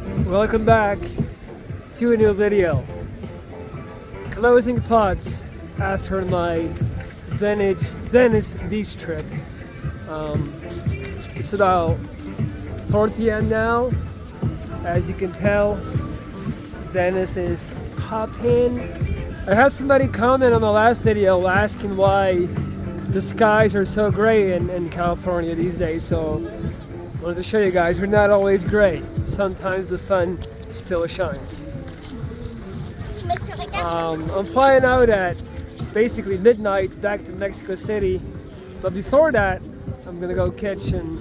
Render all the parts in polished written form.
Welcome back to a new video. Closing thoughts after my Venice beach trip. It's about 4 p.m. now. As you can tell, Venice is popping. I had somebody comment on the last video asking why the skies are so gray in California these days, so I wanted to show you guys we're not always gray. Sometimes the sun still shines. I'm flying out at basically midnight back to Mexico City, but before that I'm gonna go catch an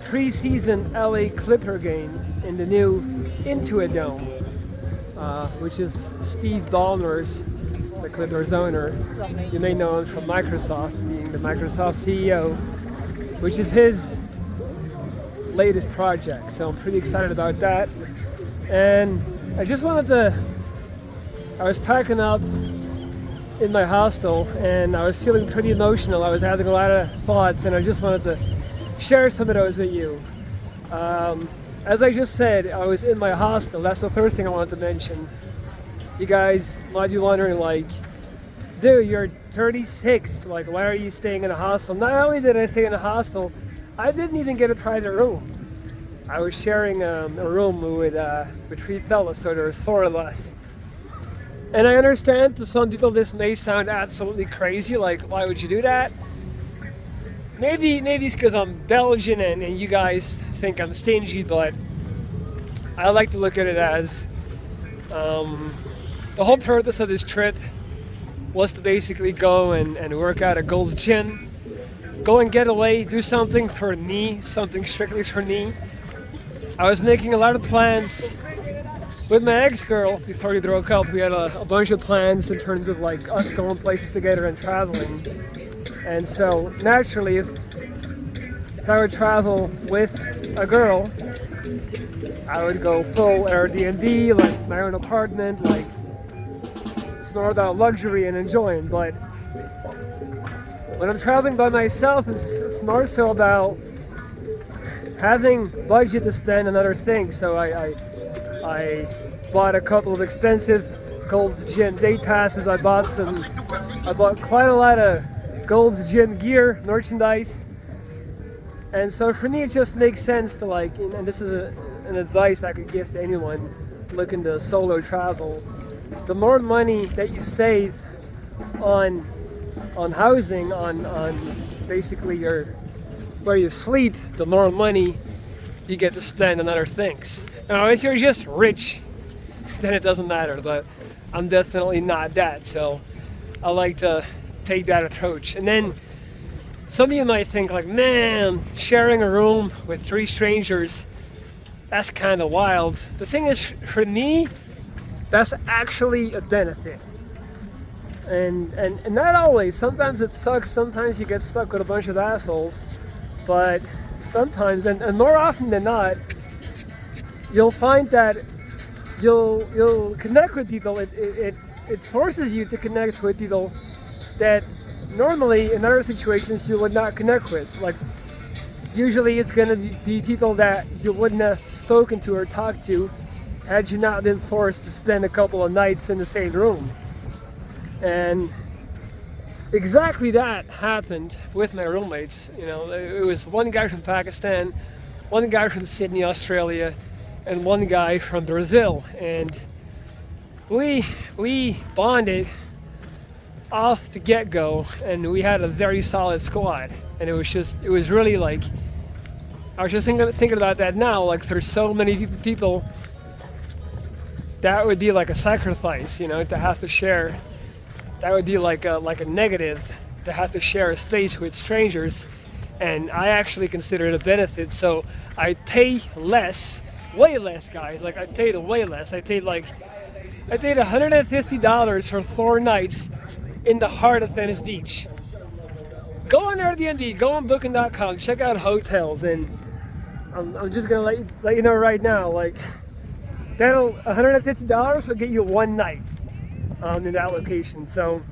preseason LA Clipper game in the new Intuit Dome, which is Steve Ballmer's, the Clippers owner. You may know him from Microsoft, being the Microsoft CEO, which is his latest project. So I'm pretty excited about that. And I was packing up in my hostel and I was feeling pretty emotional. I was having a lot of thoughts and I just wanted to share some of those with you. As I just said, I was in my hostel. That's the first thing I wanted to mention. You guys might be wondering, like, dude, you're 36. Like, why are you staying in a hostel? Not only did I stay in a hostel, I didn't even get a private room. I was sharing a room with 3 fellas, so there was 4 of us. And I understand to some people this may sound absolutely crazy, like, why would you do that? Maybe it's because I'm Belgian and you guys think I'm stingy, but I like to look at it as the whole purpose of this trip was to basically go and work out at Gold's Gym, go and get away, do something for me, something strictly for me. I was making a lot of plans with my ex-girl before we broke up. We had a bunch of plans in terms of like us going places together and traveling. And so naturally, if I would travel with a girl, I would go full Airbnb, like my own apartment, like it's more about luxury and enjoying. But when I'm traveling by myself, it's more so about having budget to spend on other things. So I bought a couple of expensive Gold's Gym day passes. I bought quite a lot of Gold's Gym gear, merchandise. And so for me, it just makes sense to like, and this is an advice I could give to anyone looking to solo travel. The more money that you save on housing, on basically where you sleep, the more money you get to spend on other things. Now, if you're just rich, then it doesn't matter, but I'm definitely not that, so I like to take that approach. And then some of you might think like, man, sharing a room with 3 strangers, that's kind of wild. The thing is, for me, that's actually a benefit. And not always. Sometimes it sucks, sometimes you get stuck with a bunch of assholes, but sometimes, and more often than not, you'll find that you'll connect with people. It forces you to connect with people that normally in other situations you would not connect with. Like usually it's gonna be people that you wouldn't have spoken to or talked to had you not been forced to spend a couple of nights in the same room. And exactly that happened with my roommates. You know, it was one guy from Pakistan, one guy from Sydney, Australia, and one guy from Brazil. And we bonded off the get-go, and we had a very solid squad. And it was really like, I was just thinking about that now, like there's so many people that would be like a sacrifice, you know, to have to share. That would be like a negative, to have to share a space with strangers. And I actually consider it a benefit. So I pay less, way less, guys. Like I paid way less. I paid $150 for 4 nights in the heart of Venice Beach. Go on Airbnb, go on Booking.com, check out hotels, and I'm just gonna let you know right now, like that'll $150 will get you 1 night in that location. So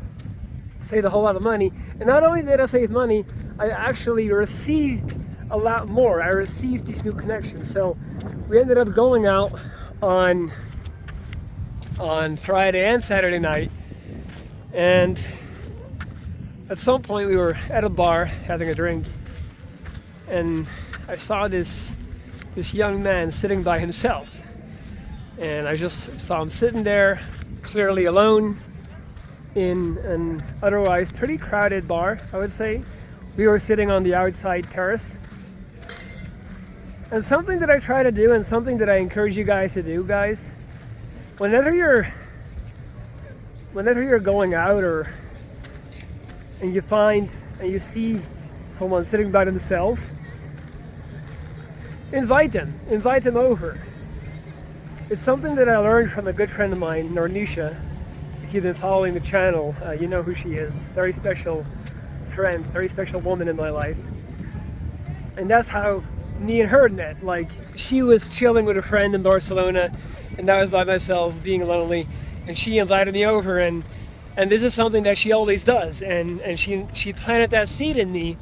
saved a whole lot of money. And not only did I save money, I actually received a lot more. I received these new connections. So we ended up going out on Friday and Saturday night, and at some point we were at a bar having a drink, and I saw this young man sitting by himself, and I just saw him sitting there, clearly alone, in an otherwise pretty crowded bar, I would say. We were sitting on the outside terrace. And something that I try to do, and something that I encourage you guys to do, guys, whenever you're going out and you find and you see someone sitting by themselves, invite them over. It's something that I learned from a good friend of mine, Nornisha. If you've been following the channel, you know who she is. Very special friend, very special woman in my life. And that's how me and her met. Like, she was chilling with a friend in Barcelona, and I was by myself, being lonely, and she invited me over, and this is something that she always does, and she planted that seed in me,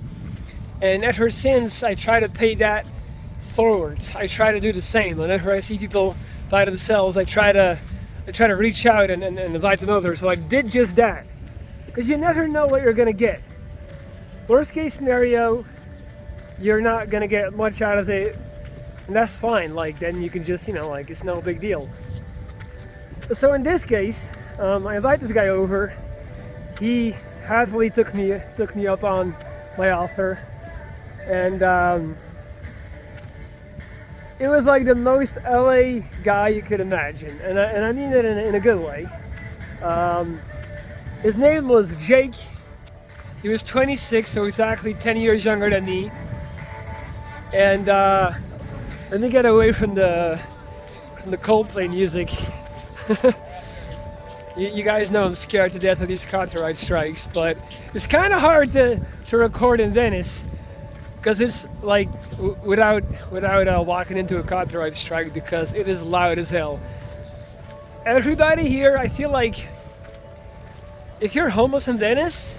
and ever since I try to pay that forward. I try to do the same. Whenever I see people by themselves, I try to reach out and invite them over. So I did just that, because you never know what you're gonna get. Worst case scenario, you're not gonna get much out of it, and that's fine. Like, then you can just, like, it's no big deal. So in this case, I invited this guy over. He happily took me up on my offer, and it was like the most LA guy you could imagine, and I mean it in a good way. His name was Jake. He was 26, so exactly 10 years younger than me. And let me get away from the Coldplay music. You guys know I'm scared to death of these copyright strikes, but it's kind of hard to record in Venice, because it's like without walking into a copyright strike, because it is loud as hell. Everybody here, I feel like, if you're homeless in Venice,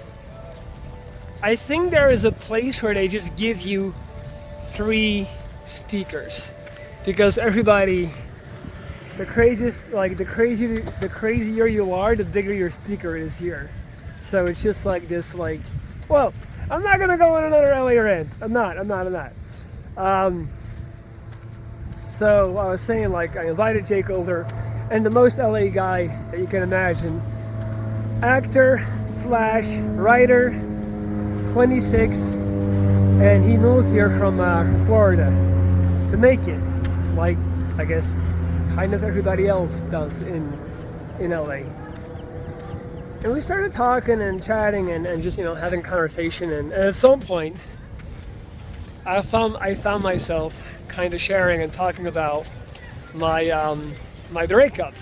I think there is a place where they just give you 3 speakers, because everybody, the crazier you are, the bigger your speaker is here. So it's just like this, like, well, I'm not gonna go on another LA rant. I'm not. So I was saying, like, I invited Jake over, and the most LA guy that you can imagine, actor / writer, 26, and he moved here from Florida to make it, like, I guess kind of everybody else does in LA. And we started talking and chatting and just, having conversation, and at some point I found myself kind of sharing and talking about my my breakup.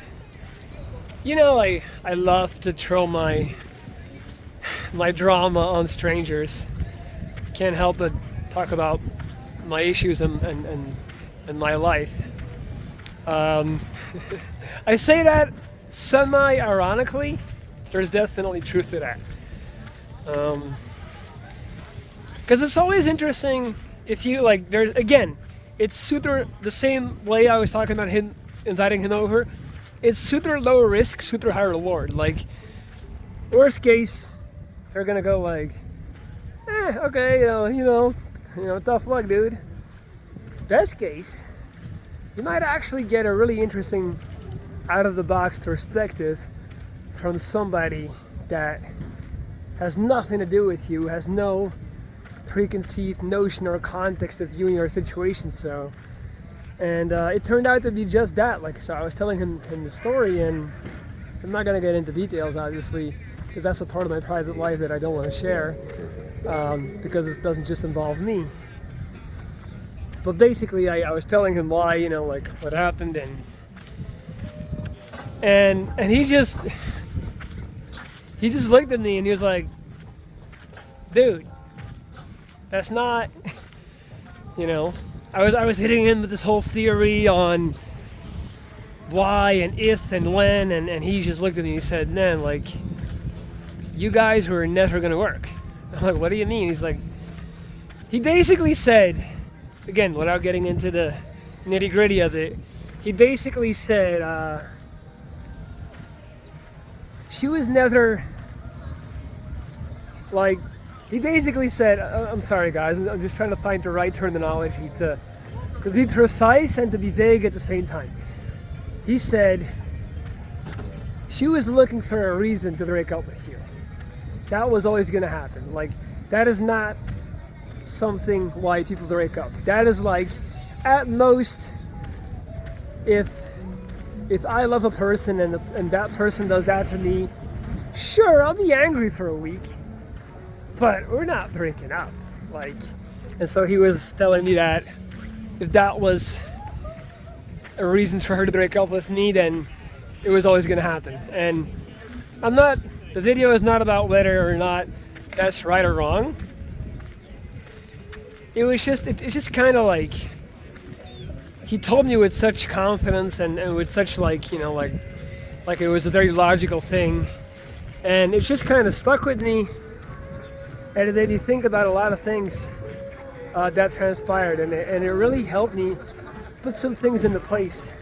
I love to throw my drama on strangers. Can't help but talk about my issues and my life. I say that semi-ironically. There's definitely truth to that. Because it's always interesting if you, like, there's, again, it's super the same way I was talking about him, inviting him over. It's super low risk, super high reward. Like, worst case, they're gonna go like, okay, tough luck, dude. Best case, you might actually get a really interesting out-of-the-box perspective from somebody that has nothing to do with you, has no preconceived notion or context of you and your situation. So, and it turned out to be just that. Like, so I was telling him the story, and I'm not gonna get into details, obviously, because that's a part of my private life that I don't want to share, because it doesn't just involve me. But basically, I was telling him why, like, what happened, and he just looked at me and he was like, dude, that's not, I was hitting him with this whole theory on why and if and when, and he just looked at me and he said, man, like, you guys were never gonna work. I'm like, what do you mean? He's like, he basically said, again, without getting into the nitty gritty of it, he basically said she was never like, he basically said, I'm sorry guys, I'm just trying to find the right terminology to be precise and to be vague at the same time. He said she was looking for a reason to break up with you. That was always going to happen. Like, that is not something why people break up. That is like, at most, if I love a person and that person does that to me, sure, I'll be angry for a week, but we're not breaking up. Like, and so he was telling me that if that was a reason for her to break up with me, then it was always going to happen. And the video is not about whether or not that's right or wrong. It's just kind of like, he told me with such confidence and with such like it was a very logical thing, and it just kind of stuck with me, and it made me think about a lot of things that transpired, and it really helped me put some things into place.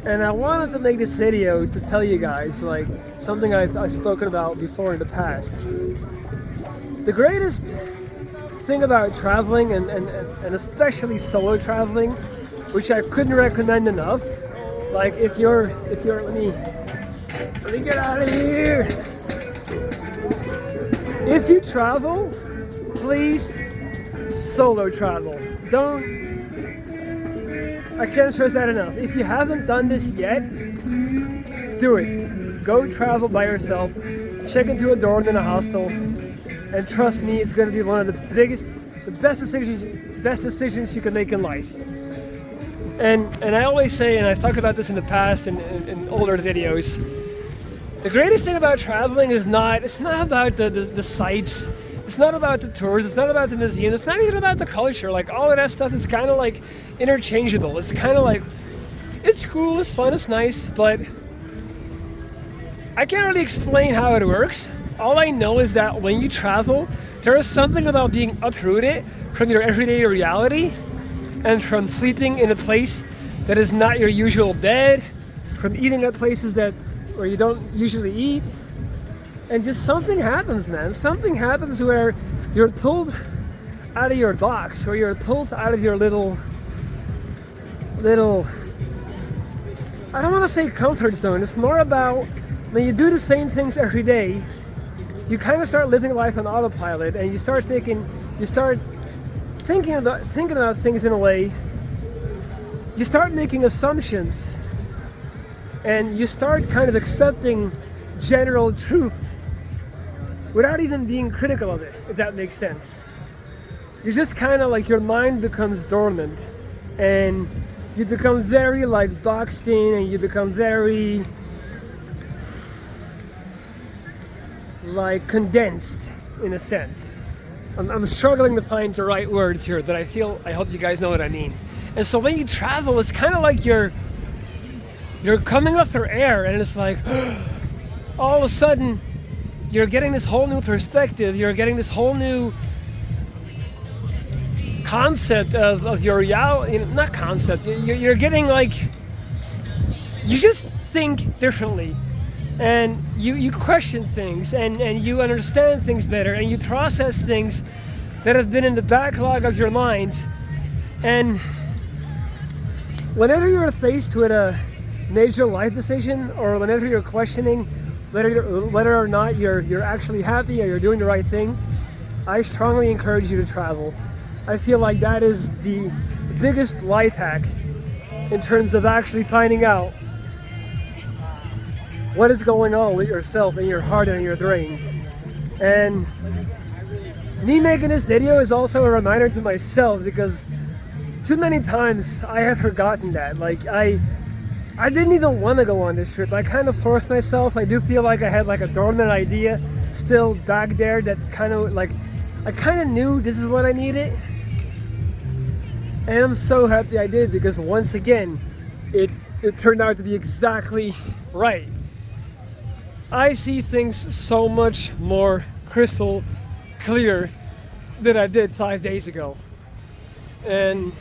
And I wanted to make this video to tell you guys like something I've spoken about before in the past. The greatest thing about traveling and especially solo traveling, which I couldn't recommend enough, like if you're let me get out of here. If you travel, please solo travel. I can't stress that enough. If you haven't done this yet, do it. Go travel by yourself, check into a dorm in a hostel, and trust me, it's going to be one of the best decisions you can make in life. And I always say, and I talked about this in the past in older videos, the greatest thing about traveling it's not about the sights, it's not about the tours, it's not about the museum, it's not even about the culture. Like, all of that stuff is kind of like interchangeable. It's kind of like, it's cool, it's fun, it's nice, but I can't really explain how it works. All I know is that when you travel, there is something about being uprooted from your everyday reality and from sleeping in a place that is not your usual bed, from eating at places where you don't usually eat, and just something happens, man. Something happens where you're pulled out of your box, or you're pulled out of your little, I don't want to say comfort zone. It's more about when you do the same things every day, you kind of start living life on autopilot, and you start thinking about things in a way. You start making assumptions, and you start kind of accepting general truths without even being critical of it, if that makes sense. You just kind of like, your mind becomes dormant, and you become very like boxed in, and you become very like condensed in a sense. I'm struggling to find the right words here, but I hope you guys know what I mean. And so when you travel, it's kind of like you're coming up for air, and it's like all of a sudden you're getting this whole new perspective, you're getting this whole new concept of your reality, not concept, you're getting like, you just think differently, and you question things, and you understand things better, and you process things that have been in the backlog of your mind. And whenever you're faced with a major life decision, or whenever you're questioning whether or not you're actually happy or you're doing the right thing, I strongly encourage you to travel. I feel like that is the biggest life hack in terms of actually finding out what is going on with yourself and your heart and your brain. And me making this video is also a reminder to myself, because too many times I have forgotten that. Like, I didn't even want to go on this trip. I kind of forced myself. I do feel like I had like a dormant idea still back there that kind of like, I kind of knew this is what I needed. And I'm so happy I did, because once again, it turned out to be exactly right. I see things so much more crystal clear that I did 5 days ago. And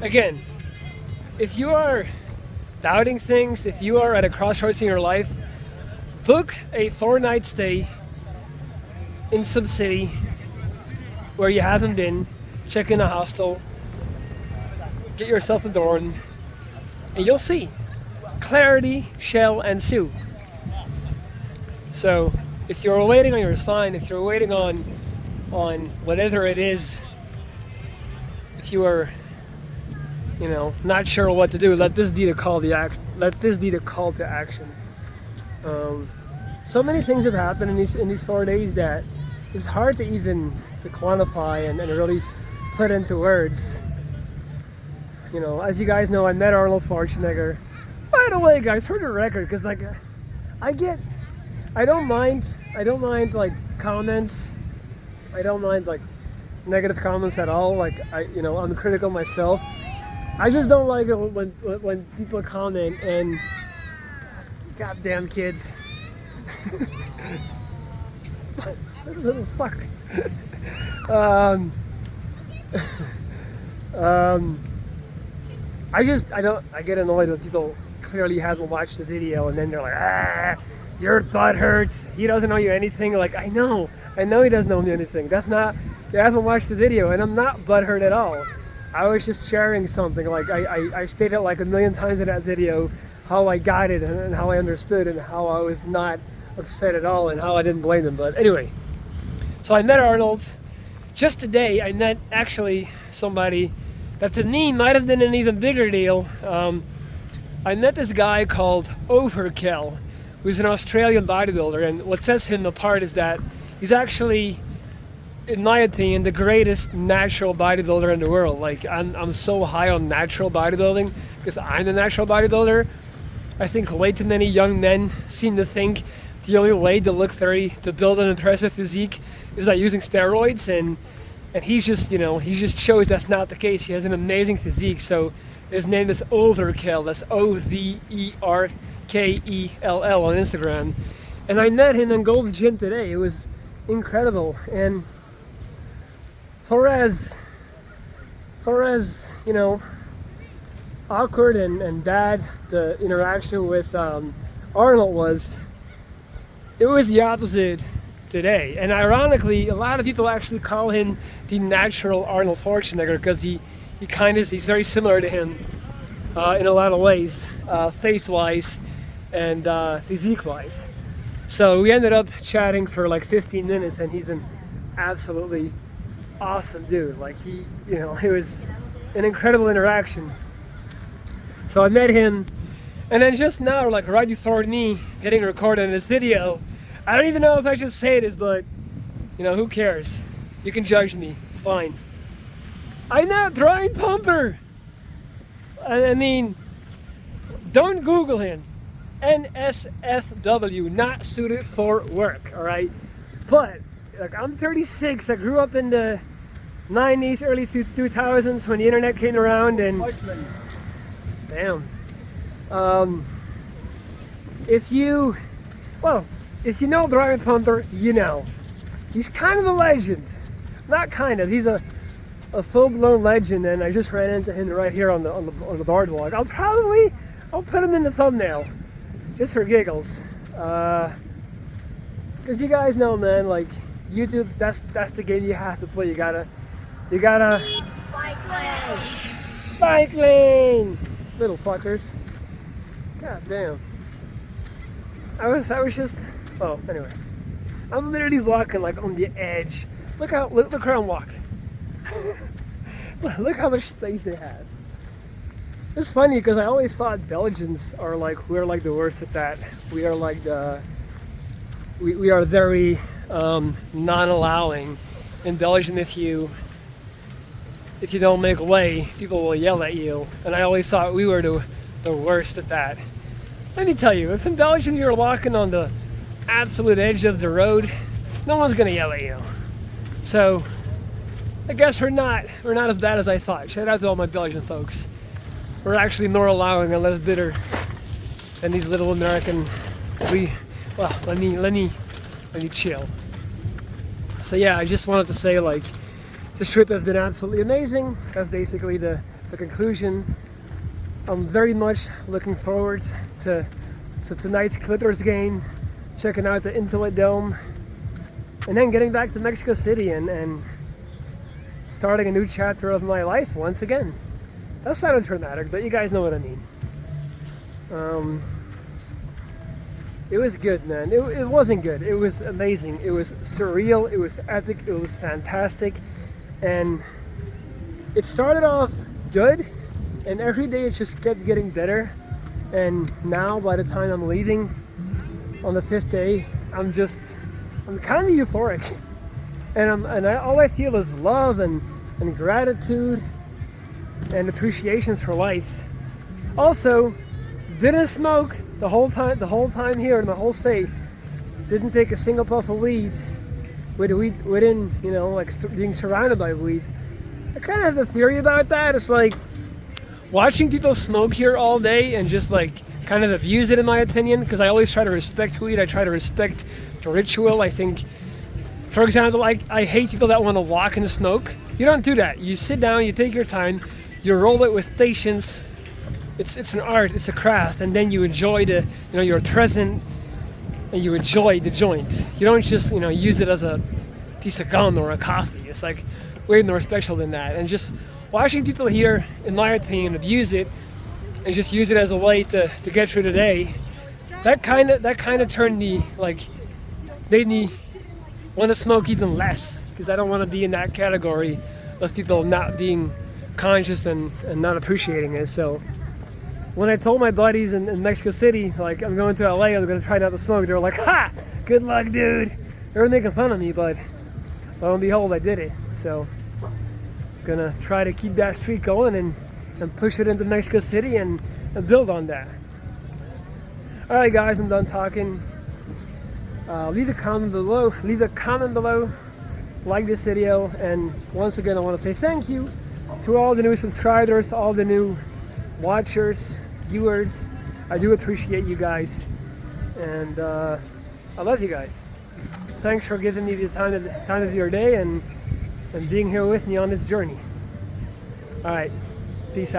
again, if you are doubting things, if you are at a crossroads in your life, book a 4-night stay in some city where you haven't been, check in a hostel, get yourself a dorm, and you'll see clarity shall ensue. So if you're waiting on your sign, if you're waiting on whatever it is, if you are, not sure what to do, let this be the call to action. So many things have happened in these 4 days that it's hard to quantify and really put into words. As you guys know, I met Arnold Schwarzenegger. By the way, guys, for the record, because I don't mind like comments. I don't mind like negative comments at all. Like I'm critical myself. I just don't like it when people comment and goddamn kids. Little fuck. I get annoyed when people clearly haven't watched the video and then they're like, your butt hurts. He doesn't know you anything. Like, I know he doesn't know me anything. That's not, you haven't watched the video, and I'm not butthurt at all. I was just sharing something. Like, I stated like a million times in that video how I got it and how I understood and how I was not upset at all and how I didn't blame him. But anyway, so I met Arnold. Just today, I met actually somebody that to me might have been an even bigger deal. I met this guy called Overkill, who's an Australian bodybuilder, and what sets him apart is that he's actually, in my opinion, the greatest natural bodybuilder in the world. Like, I'm so high on natural bodybuilding because I'm a natural bodybuilder. I think way too many young men seem to think the only way to look 30, to build an impressive physique, is by using steroids, and he just shows that's not the case. He has an amazing physique. So his name is Overkill. That's Overkell on Instagram. And I met him in Gold's Gym today. It was incredible. And for as awkward and bad the interaction with Arnold was, it was the opposite today. And ironically, a lot of people actually call him the natural Arnold Schwarzenegger because he's very similar to him in a lot of ways, face-wise and physique-wise. So we ended up chatting for like 15 minutes, and he's an absolutely awesome dude. Like it was an incredible interaction. So I met him, and then just now, like right before me hitting record on this video, I don't even know if I should say this, but who cares? You can judge me, it's fine. I met Brian Pumper. I mean, don't Google him. NSFW, not suited for work, all right? But like, I'm 36. I grew up in the 90s, early 2000s when the internet came around, and damn. If you know Brian Pumper, he's kind of a legend. Not kind of. He's a full-blown legend, and I just ran into him right here on the boardwalk. I'll put him in the thumbnail, just for giggles. Because you guys know, man, like YouTube, that's the game you have to play. You gotta bike lane, little fuckers. God damn. I was just. Oh, anyway. I'm literally walking like on the edge. Look where I'm walking. Look how much space they have. It's funny because I always thought Belgians are we're like the worst at that. We are like we are very non-allowing. In Belgium, if you don't make way, people will yell at you. And I always thought we were the worst at that. Let me tell you, if in Belgium you're walking on the absolute edge of the road, no one's gonna yell at you. So I guess we're not as bad as I thought. Shout out to all my Belgian folks. We're actually more allowing and less bitter than these little American. Let me chill. So yeah, I just wanted to say, like, this trip has been absolutely amazing. That's basically the conclusion. I'm very much looking forward to tonight's Clippers game, checking out the Intuit Dome, and then getting back to Mexico City and starting a new chapter of my life once again. That sounded dramatic, but you guys know what I mean. It was good, man. It wasn't good. It was amazing. It was surreal. It was epic. It was fantastic. And it started off good, and every day it just kept getting better. And now, by the time I'm leaving on the 5th day, I'm kind of euphoric. And all I feel is love and gratitude and appreciation for life. Also, didn't smoke the whole time here in the whole state. Didn't take a single puff of weed within, you know, like being surrounded by weed. I kind of have a theory about that. It's like watching people smoke here all day and just like kind of abuse it, in my opinion, because I always try to respect weed. I try to respect the ritual. I think, for example, I hate people that want to walk and smoke. You don't do that. You sit down, you take your time, you roll it with patience. It's an art, it's a craft, and then you enjoy you're present and you enjoy the joint. You don't just, use it as a piece of gum or a coffee. It's like way more special than that. And just watching people here, in my opinion, abuse it and just use it as a way to get through the day, that kind of turned me, made me want to smoke even less, because I don't want to be in that category of people not being conscious and not appreciating it. So when I told my buddies in Mexico City, like, I'm going to LA, I'm going to try not to smoke, they were like, ha! Good luck, dude! They were making fun of me, but lo and behold, I did it. So gonna try to keep that streak going and push it into Mexico City and build on that. Alright guys, I'm done talking. Leave a comment below, like this video, and once again I want to say thank you to all the new subscribers, all the new watchers, viewers. I do appreciate you guys, and I love you guys. Thanks for giving me the time of your day and being here with me on this journey. All right, peace out.